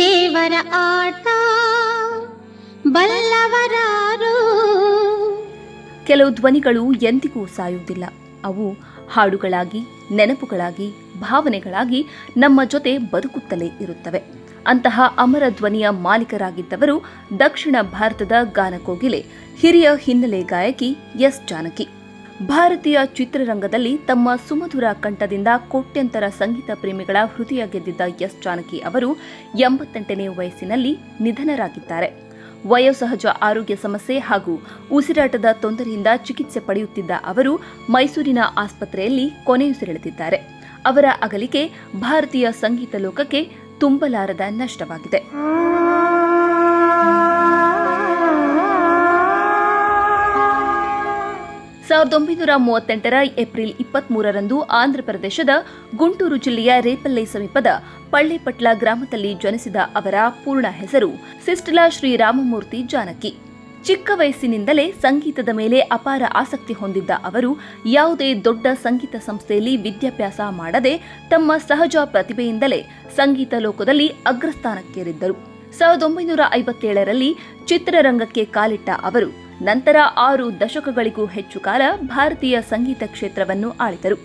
ದೇವರ ಆಟ ಬಲ್ಲವರಾರು. ಕೆಲವು ಧ್ವನಿಗಳು ಎಂದಿಗೂ ಸಾಯುವುದಿಲ್ಲ. ಅವು ಹಾಡುಗಳಾಗಿ, ನೆನಪುಗಳಾಗಿ, ಭಾವನೆಗಳಾಗಿ ನಮ್ಮ ಜೊತೆ ಬದುಕುತ್ತಲೇ ಇರುತ್ತವೆ. ಅಂತಹ ಅಮರ ಧ್ವನಿಯ ಮಾಲೀಕರಾಗಿದ್ದವರು ದಕ್ಷಿಣ ಭಾರತದ ಗಾನಕೋಗಿಲೆ, ಹಿರಿಯ ಹಿನ್ನೆಲೆ ಗಾಯಕಿ ಎಸ್ ಜಾನಕಿ. ಭಾರತೀಯ ಚಿತ್ರರಂಗದಲ್ಲಿ ತಮ್ಮ ಸುಮಧುರ ಕಂಠದಿಂದ ಕೋಟ್ಯಂತರ ಸಂಗೀತ ಪ್ರೇಮಿಗಳ ಹೃದಯ ಗೆದ್ದಿದ್ದ ಎಸ್ ಜಾನಕಿ ಅವರು 88ನೇ ವಯಸ್ಸಿನಲ್ಲಿ ನಿಧನರಾಗಿದ್ದಾರೆ. ವಯೋಸಹಜ ಆರೋಗ್ಯ ಸಮಸ್ಯೆ ಹಾಗೂ ಉಸಿರಾಟದ ತೊಂದರೆಯಿಂದ ಚಿಕಿತ್ಸೆ ಪಡೆಯುತ್ತಿದ್ದ ಅವರು ಮೈಸೂರಿನ ಆಸ್ಪತ್ರೆಯಲ್ಲಿ ಕೊನೆಯುಸಿರೆಳೆದಿದ್ದಾರೆ. ಅವರ ಅಗಲಿಕೆ ಭಾರತೀಯ ಸಂಗೀತ ಲೋಕಕ್ಕೆ ತುಂಬಲಾರದ ನಷ್ಟವಾಗಿದೆ. 1938ರ ಏಪ್ರಿಲ್ 23ರಂದು ಆಂಧ್ರಪ್ರದೇಶದ ಗುಂಟೂರು ಜಿಲ್ಲೆಯ ರೇಪಲ್ಲೆ ಸಮೀಪದ ಪಳ್ಳೆಪಟ್ಲ ಗ್ರಾಮದಲ್ಲಿ ಜನಿಸಿದ ಅವರ ಪೂರ್ಣ ಹೆಸರು ಸಿಸ್ಟಲಾ ಶ್ರೀರಾಮಮೂರ್ತಿ ಜಾನಕಿ. ಚಿಕ್ಕ ವಯಸ್ಸಿನಿಂದಲೇ ಸಂಗೀತದ ಮೇಲೆ ಅಪಾರ ಆಸಕ್ತಿ ಹೊಂದಿದ್ದ ಅವರು ಯಾವುದೇ ದೊಡ್ಡ ಸಂಗೀತ ಸಂಸ್ಥೆಯಲ್ಲಿ ವಿದ್ಯಾಭ್ಯಾಸ ಮಾಡದೆ ತಮ್ಮ ಸಹಜ ಪ್ರತಿಭೆಯಿಂದಲೇ ಸಂಗೀತ ಲೋಕದಲ್ಲಿ ಅಗ್ರಸ್ಥಾನಕ್ಕೇರಿದ್ದರು. 1957ರಲ್ಲಿ ಚಿತ್ರರಂಗಕ್ಕೆ ಕಾಲಿಟ್ಟ ಅವರು ನಂತರ 6 ದಶಕಗಳಿಗೂ ಹೆಚ್ಚು ಕಾಲ ಭಾರತೀಯ ಸಂಗೀತ ಕ್ಷೇತ್ರವನ್ನು ಆಳಿದರು.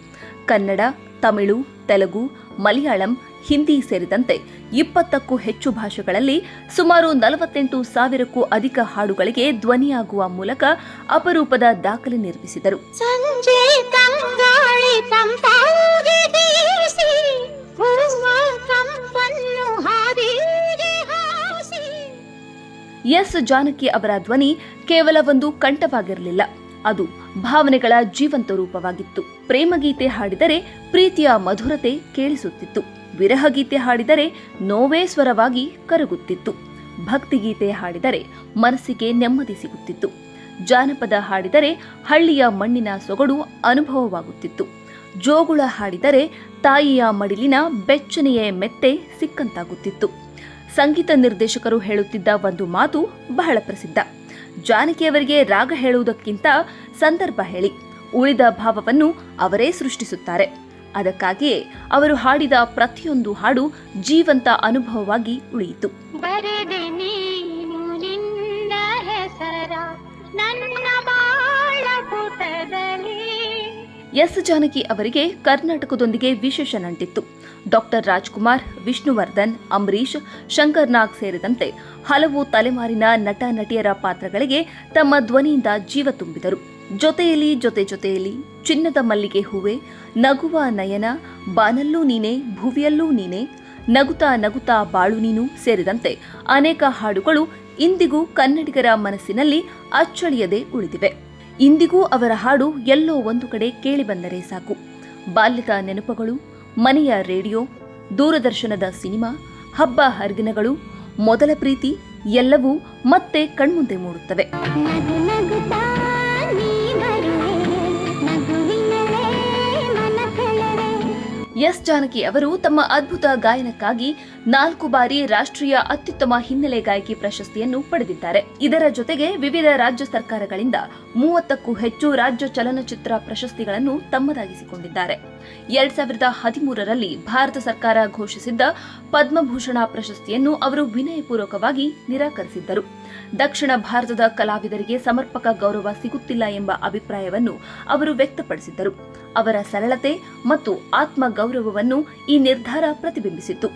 ಕನ್ನಡ, ತಮಿಳು, ತೆಲುಗು, ಮಲಯಾಳಂ, ಹಿಂದಿ ಸೇರಿದಂತೆ 20ಕ್ಕೂ ಹೆಚ್ಚು ಭಾಷೆಗಳಲ್ಲಿ ಸುಮಾರು 48,000ಕ್ಕೂ ಅಧಿಕ ಹಾಡುಗಳಿಗೆ ಧ್ವನಿಯಾಗುವ ಮೂಲಕ ಅಪರೂಪದ ದಾಖಲೆ ನಿರ್ಮಿಸಿದರು. ಎಸ್ ಜಾನಕಿ ಅವರ ಧ್ವನಿ ಕೇವಲ ಒಂದು ಕಂಠವಾಗಿರಲಿಲ್ಲ, ಅದು ಭಾವನೆಗಳ ಜೀವಂತ ರೂಪವಾಗಿತ್ತು. ಪ್ರೇಮಗೀತೆ ಹಾಡಿದರೆ ಪ್ರೀತಿಯ ಮಧುರತೆ ಕೇಳಿಸುತ್ತಿತ್ತು. ವಿರಹಗೀತೆ ಹಾಡಿದರೆ ನೋವೇ ಸ್ವರವಾಗಿ ಕರಗುತ್ತಿತ್ತು. ಭಕ್ತಿಗೀತೆ ಹಾಡಿದರೆ ಮನಸ್ಸಿಗೆ ನೆಮ್ಮದಿ ಸಿಗುತ್ತಿತ್ತು. ಜಾನಪದ ಹಾಡಿದರೆ ಹಳ್ಳಿಯ ಮಣ್ಣಿನ ಸೊಗಡು ಅನುಭವವಾಗುತ್ತಿತ್ತು. ಜೋಗುಳ ಹಾಡಿದರೆ ತಾಯಿಯ ಮಡಿಲಿನ ಬೆಚ್ಚನೆಯ ಮೆತ್ತೆ ಸಿಕ್ಕಂತಾಗುತ್ತಿತ್ತು. ಸಂಗೀತ ನಿರ್ದೇಶಕರು ಹೇಳುತ್ತಿದ್ದ ಒಂದು ಮಾತು ಬಹಳ ಪ್ರಸಿದ್ಧ: ಜಾನಕಿಯವರಿಗೆ ರಾಗ ಹೇಳುವುದಕ್ಕಿಂತ ಸಂದರ್ಭ ಹೇಳಿ, ಉಳಿದ ಭಾವವನ್ನು ಅವರೇ ಸೃಷ್ಟಿಸುತ್ತಾರೆ. ಅದಕ್ಕಾಗಿಯೇ ಅವರು ಹಾಡಿದ ಪ್ರತಿಯೊಂದು ಹಾಡು ಜೀವಂತ ಅನುಭವವಾಗಿ ಉಳಿಯಿತು. ಎಸ್ ಜಾನಕಿ ಅವರಿಗೆ ಕರ್ನಾಟಕದೊಂದಿಗೆ ವಿಶೇಷ ನಂಟಿತ್ತು. ಡಾಕ್ಟರ್ ರಾಜ್ಕುಮಾರ್, ವಿಷ್ಣುವರ್ಧನ್, ಅಂಬರೀಶ್, ಶಂಕರ್ ನಾಗ್ ಸೇರಿದಂತೆ ಹಲವು ತಲೆಮಾರಿನ ನಟ ನಟಿಯರ ಪಾತ್ರಗಳಿಗೆ ತಮ್ಮ ಧ್ವನಿಯಿಂದ ಜೀವ ತುಂಬಿದರು. ಜೊತೆಯಲ್ಲಿ ಜೊತೆಯಲ್ಲಿ, ಚಿನ್ನದ ಮಲ್ಲಿಗೆ ಹೂವೆ, ನಗುವ ನಯನ, ಬಾನಲ್ಲೂ ನೀನೆ, ಭುವಿಯಲ್ಲೂ ನೀನೆ, ನಗುತ್ತಾ ನಗುತ್ತಾ ಬಾಳು ನೀನು ಸೇರಿದಂತೆ ಅನೇಕ ಹಾಡುಗಳು ಇಂದಿಗೂ ಕನ್ನಡಿಗರ ಮನಸ್ಸಿನಲ್ಲಿ ಅಚ್ಚಳಿಯದೆ ಉಳಿದಿವೆ. ಇಂದಿಗೂ ಅವರ ಹಾಡು ಎಲ್ಲೋ ಒಂದು ಕಡೆ ಕೇಳಿಬಂದರೆ ಸಾಕು. ಬಾಲ್ಯದ ನೆನಪುಗಳು, ಮನೆಯ ರೇಡಿಯೋ, ದೂರದರ್ಶನದ ಸಿನಿಮಾ, ಹಬ್ಬ ಹರಿದಿನಗಳು, ಮೊದಲ ಪ್ರೀತಿ ಎಲ್ಲವೂ ಮತ್ತೆ ಕಣ್ಮುಂದೆ ಮೂಡುತ್ತವೆ. ಎಸ್ ಜಾನಕಿ ಅವರು ತಮ್ಮ ಅದ್ಭುತ ಗಾಯನಕ್ಕಾಗಿ 4 ಬಾರಿ ರಾಷ್ಟ್ರೀಯ ಅತ್ಯುತ್ತಮ ಹಿನ್ನೆಲೆ ಗಾಯಕಿ ಪ್ರಶಸ್ತಿಯನ್ನು ಪಡೆದಿದ್ದಾರೆ. ಇದರ ಜೊತೆಗೆ ವಿವಿಧ ರಾಜ್ಯ ಸರ್ಕಾರಗಳಿಂದ 30ಕ್ಕೂ ಹೆಚ್ಚು ರಾಜ್ಯ ಚಲನಚಿತ್ರ ಪ್ರಶಸ್ತಿಗಳನ್ನು ತಮ್ಮದಾಗಿಸಿಕೊಂಡಿದ್ದಾರೆ. 2013ರಲ್ಲಿ ಭಾರತ ಸರ್ಕಾರ ಘೋಷಿಸಿದ್ದ ಪದ್ಮಭೂಷಣ ಪ್ರಶಸ್ತಿಯನ್ನು ಅವರು ವಿನಯಪೂರ್ವಕವಾಗಿ ನಿರಾಕರಿಸಿದ್ದರು. ದಕ್ಷಿಣ ಭಾರತದ ಕಲಾವಿದರಿಗೆ ಸಮರ್ಪಕ ಗೌರವ ಸಿಗುತ್ತಿಲ್ಲ ಎಂಬ ಅಭಿಪ್ರಾಯವನ್ನು ಅವರು ವ್ಯಕ್ತಪಡಿಸಿದ್ದರು. ಅವರ ಸರಳತೆ ಮತ್ತು ಆತ್ಮ ಗೌರವವನ್ನು ಈ ನಿರ್ಧಾರ ಪ್ರತಿಬಿಂಬಿಸಿತು.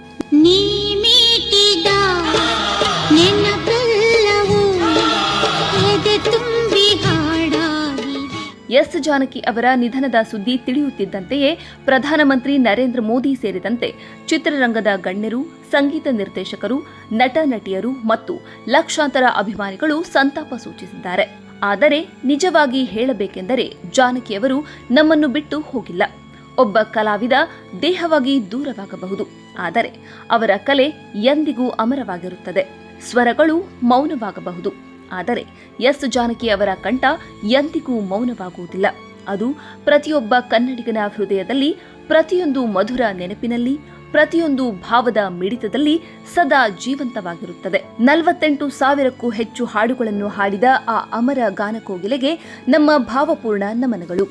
ಎಸ್ ಜಾನಕಿ ಅವರ ನಿಧನದ ಸುದ್ದಿ ತಿಳಿಯುತ್ತಿದ್ದಂತೆಯೇ ಪ್ರಧಾನಮಂತ್ರಿ ನರೇಂದ್ರ ಮೋದಿ ಸೇರಿದಂತೆ ಚಿತ್ರರಂಗದ ಗಣ್ಯರು, ಸಂಗೀತ ನಿರ್ದೇಶಕರು, ನಟ ನಟಿಯರು ಮತ್ತು ಲಕ್ಷಾಂತರ ಅಭಿಮಾನಿಗಳು ಸಂತಾಪ ಸೂಚಿಸಿದ್ದಾರೆ. ಆದರೆ ನಿಜವಾಗಿ ಹೇಳಬೇಕೆಂದರೆ ಜಾನಕಿಯವರು ನಮ್ಮನ್ನು ಬಿಟ್ಟು ಹೋಗಿಲ್ಲ. ಒಬ್ಬ ಕಲಾವಿದ ದೇಹವಾಗಿ ದೂರವಾಗಬಹುದು, ಆದರೆ ಅವರ ಕಲೆ ಎಂದಿಗೂ ಅಮರವಾಗಿರುತ್ತದೆ. ಸ್ವರಗಳು ಮೌನವಾಗಬಹುದು, ಆದರೆ ಎಸ್ ಜಾನಕಿ ಅವರ ಕಂಠ ಎಂದಿಗೂ ಮೌನವಾಗುವುದಿಲ್ಲ. ಅದು ಪ್ರತಿಯೊಬ್ಬ ಕನ್ನಡಿಗನ ಹೃದಯದಲ್ಲಿ, ಪ್ರತಿಯೊಂದು ಮಧುರ ನೆನಪಿನಲ್ಲಿ, ಪ್ರತಿಯೊಂದು ಭಾವದ ಮಿಡಿತದಲ್ಲಿ ಸದಾ ಜೀವಂತವಾಗಿರುತ್ತದೆ. 48,000ಕ್ಕೂ ಹೆಚ್ಚು ಹಾಡುಗಳನ್ನು ಹಾಡಿದ ಆ ಅಮರ ಗಾನಕೋಗಿಲೆಗೆ ನಮ್ಮ ಭಾವಪೂರ್ಣ ನಮನಗಳು.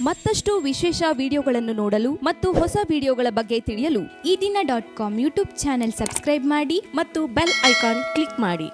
ಮತ್ತಷ್ಟು ವಿಶೇಷ ವಿಡಿಯೋಗಳನ್ನು ನೋಡಲು ಮತ್ತು ಹೊಸ ವಿಡಿಯೋಗಳ ಬಗ್ಗೆ ತಿಳಿಯಲು ಈ ದಿನ .com ಯೂಟ್ಯೂಬ್ ಚಾನೆಲ್ ಸಬ್ಸ್ಕ್ರೈಬ್ ಮಾಡಿ ಮತ್ತು ಬೆಲ್ ಐಕಾನ್ ಕ್ಲಿಕ್ ಮಾಡಿ.